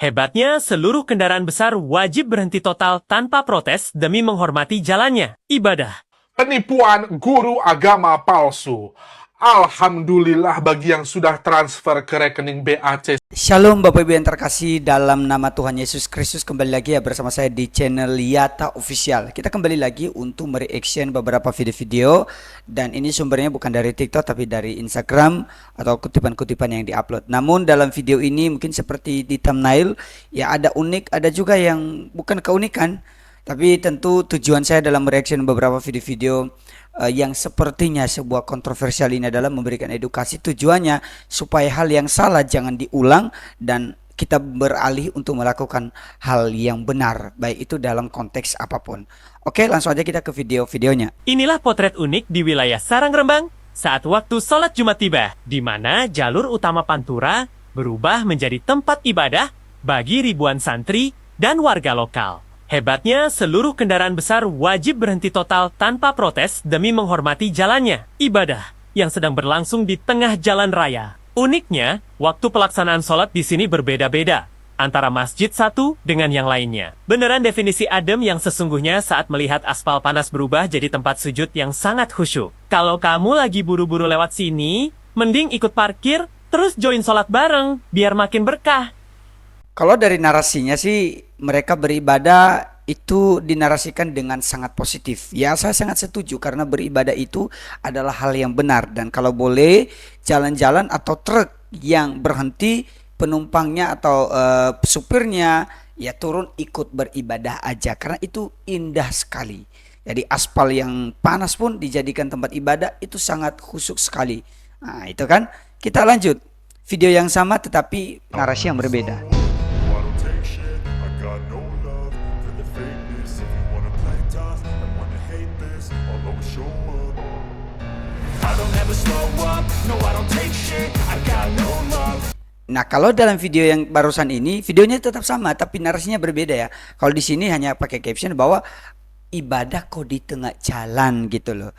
Hebatnya, seluruh kendaraan besar wajib berhenti total tanpa protes demi menghormati jalannya. Ibadah. Penipuan guru agama palsu. Alhamdulillah bagi yang sudah transfer ke rekening BAC. Shalom Bapak Ibu yang terkasih dalam nama Tuhan Yesus Kristus. Kembali lagi ya bersama saya di channel Yata Official. Kita kembali lagi untuk mereaction beberapa video-video. Dan ini sumbernya bukan dari TikTok tapi dari Instagram atau kutipan-kutipan yang diupload. Namun dalam video ini mungkin seperti di thumbnail, ya ada unik, ada juga yang bukan keunikan. Tapi tentu tujuan saya dalam mereaction beberapa video-video yang sepertinya sebuah kontroversial ini adalah memberikan edukasi, tujuannya supaya hal yang salah jangan diulang dan kita beralih untuk melakukan hal yang benar, baik itu dalam konteks apapun. Oke, langsung aja kita ke video-videonya. Inilah potret unik di wilayah Sarang Rembang saat waktu sholat Jumat tiba, di mana jalur utama Pantura berubah menjadi tempat ibadah bagi ribuan santri dan warga lokal. Hebatnya, seluruh kendaraan besar wajib berhenti total tanpa protes demi menghormati jalannya, ibadah, yang sedang berlangsung di tengah jalan raya. Uniknya, waktu pelaksanaan sholat di sini berbeda-beda antara masjid satu dengan yang lainnya. Beneran definisi adem yang sesungguhnya saat melihat aspal panas berubah jadi tempat sujud yang sangat khusyuk. Kalau kamu lagi buru-buru lewat sini, mending ikut parkir, terus join sholat bareng, biar makin berkah. Kalau dari narasinya sih mereka beribadah itu dinarasikan dengan sangat positif. Ya, saya sangat setuju karena beribadah itu adalah hal yang benar. Dan kalau boleh jalan-jalan atau truk yang berhenti, penumpangnya atau supirnya ya turun ikut beribadah aja karena itu indah sekali. Jadi aspal yang panas pun dijadikan tempat ibadah itu sangat khusyuk sekali. Nah itu kan, kita lanjut video yang sama tetapi narasi yang berbeda. Nah, kalau dalam video yang barusan ini, videonya tetap sama tapi narasinya berbeda ya. Kalau di sini hanya pakai caption bahwa ibadah kok di tengah jalan gitu loh.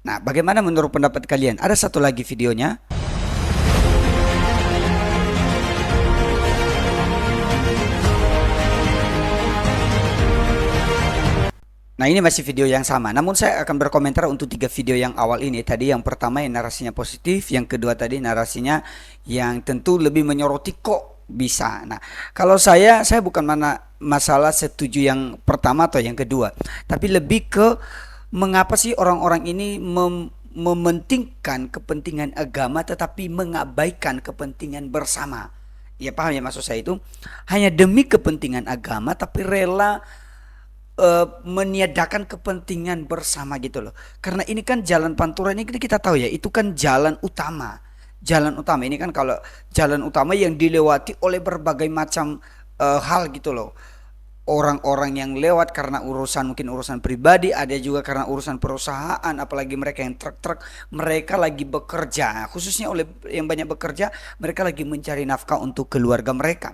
Nah, bagaimana menurut pendapat kalian? Ada satu lagi videonya. Nah, ini masih video yang sama, namun saya akan berkomentar untuk 3 video yang awal ini. Tadi yang pertama yang narasinya positif, yang kedua tadi narasinya yang tentu lebih menyoroti kok bisa. Nah, kalau saya bukan masalah setuju yang pertama atau yang kedua, tapi lebih ke mengapa sih orang-orang ini mementingkan kepentingan agama tetapi mengabaikan kepentingan bersama. Ya paham ya maksud saya itu? Hanya demi kepentingan agama tapi rela meniadakan kepentingan bersama gitu loh. Karena ini kan jalan Pantura ini kita tahu ya, itu kan jalan utama. Jalan utama ini kan kalau jalan utama yang dilewati oleh berbagai macam hal gitu loh. Orang-orang yang lewat karena urusan mungkin urusan pribadi, ada juga karena urusan perusahaan, apalagi mereka yang truk-truk, mereka lagi bekerja, khususnya oleh yang banyak bekerja, mereka lagi mencari nafkah untuk keluarga mereka.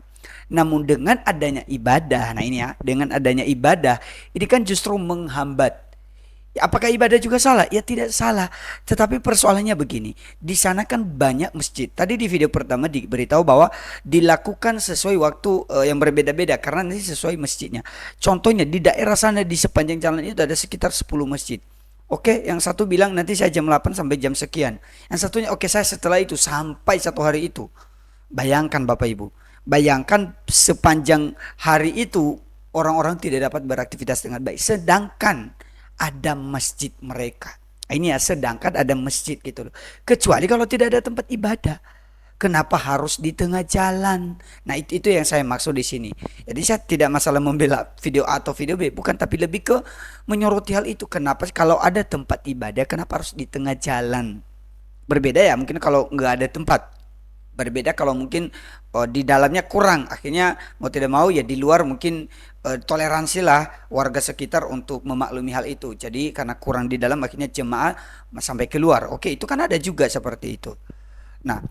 Namun dengan adanya ibadah, nah ini ya, dengan adanya ibadah, ini kan justru menghambat. Apakah ibadah juga salah? Ya tidak salah. Tetapi persoalannya begini, di sana kan banyak masjid. Tadi di video pertama diberitahu bahwa dilakukan sesuai waktu yang berbeda-beda karena nanti sesuai masjidnya. Contohnya di daerah sana di sepanjang jalan itu ada sekitar 10 masjid. Oke, yang satu bilang nanti saya jam 8 sampai jam sekian. Yang satunya oke saya setelah itu sampai 1 hari itu. Bayangkan Bapak Ibu. Bayangkan sepanjang hari itu orang-orang tidak dapat beraktivitas dengan baik. Sedangkan ada masjid mereka. Ini ya, sedangkan ada masjid gitu loh. Kecuali kalau tidak ada tempat ibadah. Kenapa harus di tengah jalan? Nah, itu yang saya maksud di sini. Jadi saya tidak masalah membela video A atau video B, bukan, tapi lebih ke menyoroti hal itu. Kenapa kalau ada tempat ibadah, kenapa harus di tengah jalan? Berbeda ya, mungkin kalau nggak ada tempat. Berbeda kalau mungkin di dalamnya kurang, akhirnya mau tidak mau ya di luar mungkin toleransi lah warga sekitar untuk memaklumi hal itu. Jadi karena kurang di dalam akhirnya jemaah sampai keluar. Oke, itu kan ada juga seperti itu. Nah,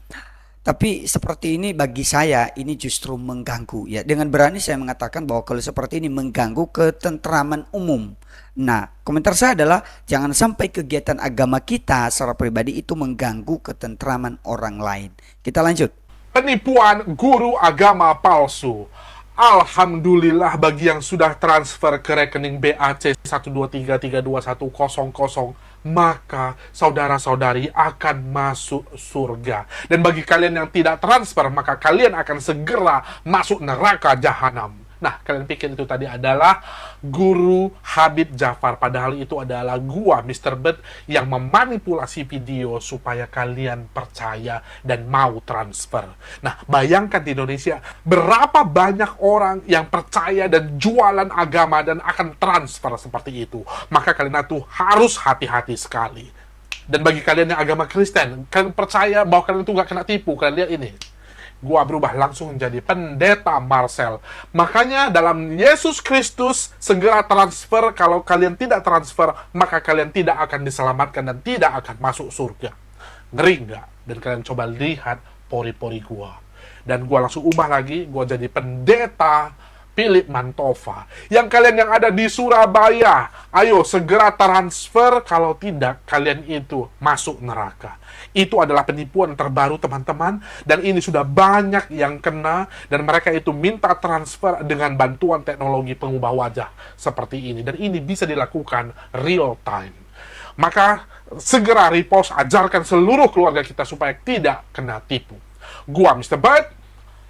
tapi seperti ini bagi saya ini justru mengganggu ya. Dengan berani saya mengatakan bahwa kalau seperti ini mengganggu ketentraman umum. Nah, komentar saya adalah jangan sampai kegiatan agama kita secara pribadi itu mengganggu ketentraman orang lain. Kita lanjut. Penipuan guru agama palsu. Alhamdulillah bagi yang sudah transfer ke rekening BAC 123321000, maka saudara-saudari akan masuk surga. Dan bagi kalian yang tidak transfer, maka kalian akan segera masuk neraka jahanam. Nah, kalian pikir itu tadi adalah guru Habib Jafar, padahal itu adalah gua, Mr. Bird, yang memanipulasi video supaya kalian percaya dan mau transfer. Nah, bayangkan di Indonesia, berapa banyak orang yang percaya dan jualan agama dan akan transfer seperti itu. Maka kalian itu harus hati-hati sekali. Dan bagi kalian yang agama Kristen, kalian percaya bahwa kalian itu gak kena tipu. Kalian lihat ini. Gua berubah langsung menjadi pendeta Marcel. Makanya dalam Yesus Kristus segera transfer. Kalau kalian tidak transfer, maka kalian tidak akan diselamatkan dan tidak akan masuk surga. Ngeri nggak? Dan kalian coba lihat pori-pori gua. Dan gua langsung ubah lagi. Gua jadi pendeta Philip Mantova. Yang kalian yang ada di Surabaya, ayo segera transfer. Kalau tidak, kalian itu masuk neraka. Itu adalah penipuan terbaru, teman-teman. Dan ini sudah banyak yang kena. Dan mereka itu minta transfer dengan bantuan teknologi pengubah wajah seperti ini. Dan ini bisa dilakukan real time. Maka segera repost, ajarkan seluruh keluarga kita supaya tidak kena tipu. Gua Mr. Bird.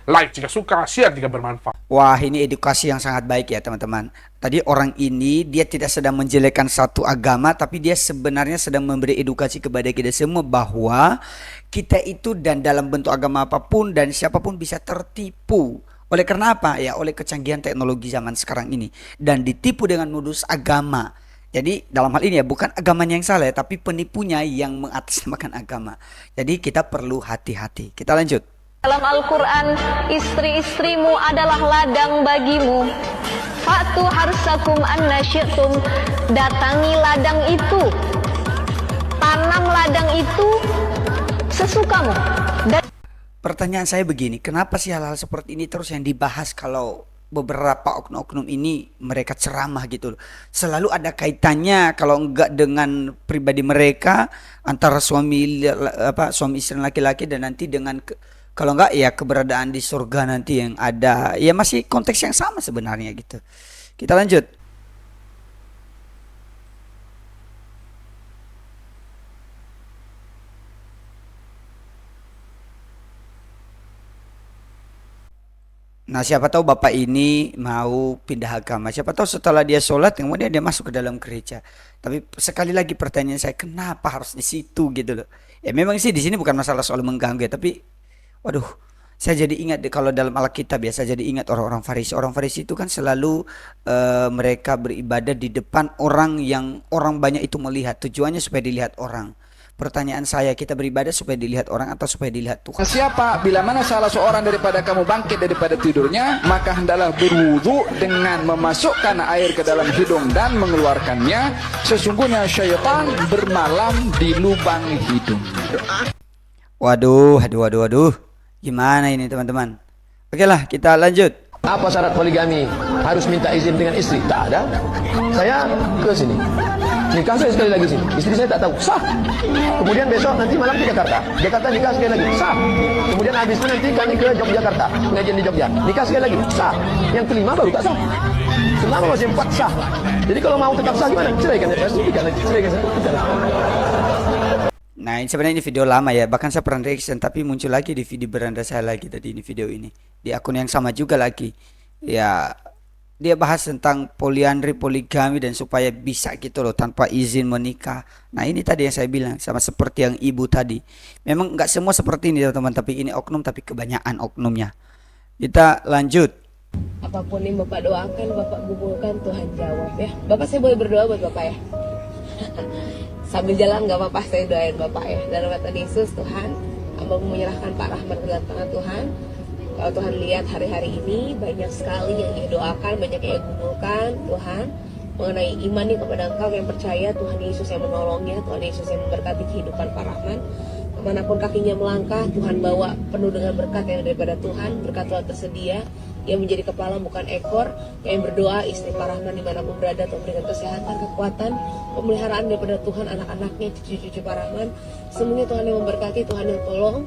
Like jika suka, share jika bermanfaat. Wah, ini edukasi yang sangat baik ya teman-teman. Tadi orang ini dia tidak sedang menjelekkan satu agama, tapi dia sebenarnya sedang memberi edukasi kepada kita semua bahwa kita itu dan dalam bentuk agama apapun dan siapapun bisa tertipu. Oleh karena apa? Ya oleh kecanggihan teknologi zaman sekarang ini. Dan ditipu dengan modus agama. Jadi dalam hal ini ya bukan agamanya yang salah, tapi penipunya yang mengatasnamakan agama. Jadi kita perlu hati-hati. Kita lanjut. Dalam Al-Quran, istri-istrimu adalah ladang bagimu. Fa'tu harsakum anna syi'tum. Datangi ladang itu. Tanam ladang itu sesukamu. Pertanyaan saya begini, kenapa sih hal-hal seperti ini terus yang dibahas kalau beberapa oknum-oknum ini mereka ceramah gitu loh. Selalu ada kaitannya kalau enggak dengan pribadi mereka antara suami istri laki-laki dan nanti dengan kalau enggak ya keberadaan di surga nanti yang ada. Ya masih konteks yang sama sebenarnya gitu. Kita lanjut. Nah, siapa tahu bapak ini mau pindah agama. Siapa tahu setelah dia sholat, kemudian dia masuk ke dalam gereja. Tapi sekali lagi pertanyaan saya, kenapa harus di situ gitu loh? Ya memang sih di sini bukan masalah soal mengganggu ya, tapi waduh, saya jadi ingat kalau dalam Alkitab biasa jadi ingat orang-orang Farisi. Orang Farisi itu kan selalu mereka beribadah di depan orang yang orang banyak itu melihat. Tujuannya supaya dilihat orang. Pertanyaan saya, kita beribadah supaya dilihat orang atau supaya dilihat Tuhan? Siapa bila mana salah seorang daripada kamu bangkit daripada tidurnya, maka hendaklah berwudu dengan memasukkan air ke dalam hidung dan mengeluarkannya. Sesungguhnya syaitan bermalam di lubang hidung. Waduh. Gimana ini teman-teman? Oke lah, kita lanjut. Apa syarat poligami? Harus minta izin dengan istri? Tak ada. Saya ke sini. Nikah saya sekali lagi sini. Istri saya tak tahu. Sah. Kemudian besok nanti malam ke Jakarta. Jakarta nikah sekali lagi. Sah. Kemudian habis itu nanti kami ke Yogyakarta. Pengajian di Jogja. Nikah sekali lagi. Sah. Yang kelima baru tak sah. Selama masih 4 sah. Jadi kalau mau tetap sah gimana? Ceraikan ya. Ceraikan saya. Nah, ini sebenarnya ini video lama ya. Bahkan saya pernah reaction, tapi muncul lagi di video beranda saya lagi tadi ini video ini. Di akun yang sama juga lagi. Ya, dia bahas tentang poliandri, poligami dan supaya bisa gitu loh tanpa izin menikah. Nah, ini tadi yang saya bilang sama seperti yang ibu tadi. Memang nggak semua seperti ini teman-teman, tapi ini oknum, tapi kebanyakan oknumnya. Kita lanjut. Apapun yang Bapak doakan, Bapak gugurkan, Tuhan jawab ya. Bapak, saya boleh berdoa buat Bapak ya? Sambil jalan gak apa-apa, saya doain Bapak ya. Dalam kata Yesus, Tuhan, hamba menyerahkan Pak Rahmat ke dalam tangan Tuhan. Kalau Tuhan lihat hari-hari ini banyak sekali yang dia doakan, banyak yang dia gugurkan, Tuhan, mengenai imannya kepada Engkau, yang percaya Tuhan Yesus yang menolongnya, Tuhan Yesus yang memberkati kehidupan Pak Rahman. Kemanapun kakinya melangkah, Tuhan bawa penuh dengan berkat yang daripada Tuhan, berkat Tuhan tersedia. Yang menjadi kepala bukan ekor. Yang berdoa istri Pak Rahman dimanapun berada, Tuhan berikan kesehatan, kekuatan, pemeliharaan daripada Tuhan, anak-anaknya, cucu-cucu Pak Rahman. Semuanya Tuhan yang memberkati, Tuhan yang tolong.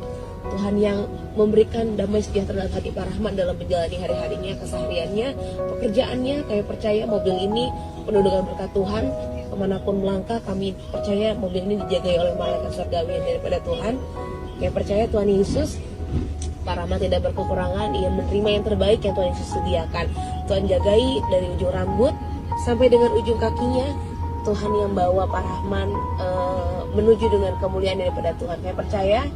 Tuhan yang memberikan damai sejahtera dalam hati Pak Rahmat dalam menjalani hari-harinya, kesehariannya, pekerjaannya. Kami percaya mobil ini penuh dengan berkat Tuhan. Kemanapun melangkah, kami percaya mobil ini dijagai oleh malaikat surgawi daripada Tuhan. Kami percaya Tuhan Yesus, Pak Rahmat tidak berkekurangan. Ia menerima yang terbaik yang Tuhan Yesus sediakan. Tuhan jagai dari ujung rambut sampai dengan ujung kakinya. Tuhan yang bawa Pak Rahman menuju dengan kemuliaan daripada Tuhan. Kami percaya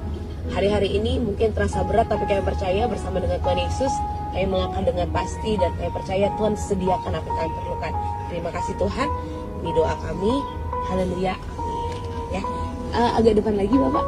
hari-hari ini mungkin terasa berat, tapi kami percaya bersama dengan Tuhan Yesus kami melangkah dengan pasti, dan kami percaya Tuhan sediakan apa yang kami perlukan. Terima kasih Tuhan. Ini doa kami. Haleluya. Ya, agak depan lagi Bapak.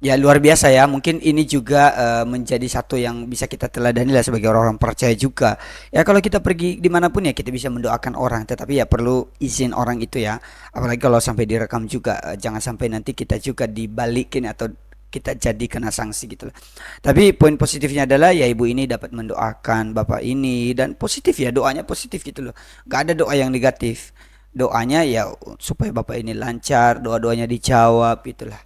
Ya luar biasa ya, mungkin ini juga menjadi satu yang bisa kita teladani lah sebagai orang-orang percaya juga. Ya kalau kita pergi dimanapun ya kita bisa mendoakan orang, tetapi ya perlu izin orang itu ya. Apalagi kalau sampai direkam juga, jangan sampai nanti kita juga dibalikin atau kita jadi kena sanksi gitu lah. Tapi poin positifnya adalah ya ibu ini dapat mendoakan bapak ini, dan positif ya, doanya positif gitu loh. Gak ada doa yang negatif. Doanya ya supaya bapak ini lancar, doa-doanya dijawab itulah.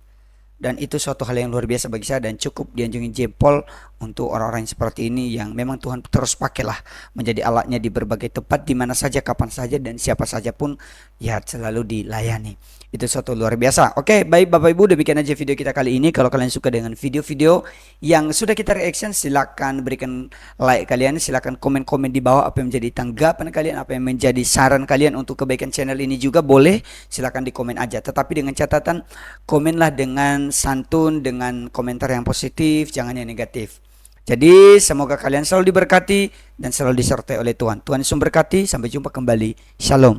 Dan itu suatu hal yang luar biasa bagi saya, dan cukup dianjungin jempol untuk orang-orang yang seperti ini yang memang Tuhan terus pakailah menjadi alatnya di berbagai tempat, di mana saja, kapan saja, dan siapa saja pun ya selalu dilayani. Itu suatu luar biasa. Oke, baik Bapak Ibu, demikian aja video kita kali ini. Kalau kalian suka dengan video-video yang sudah kita reaction, silakan berikan like kalian, silakan komen-komen di bawah apa yang menjadi tanggapan kalian, apa yang menjadi saran kalian untuk kebaikan channel ini juga boleh, silakan di komen aja. Tetapi dengan catatan, komenlah dengan santun, dengan komentar yang positif, jangan yang negatif. Jadi semoga kalian selalu diberkati dan selalu disertai oleh Tuhan. Tuhan Yesus memberkati. Sampai jumpa kembali. Shalom.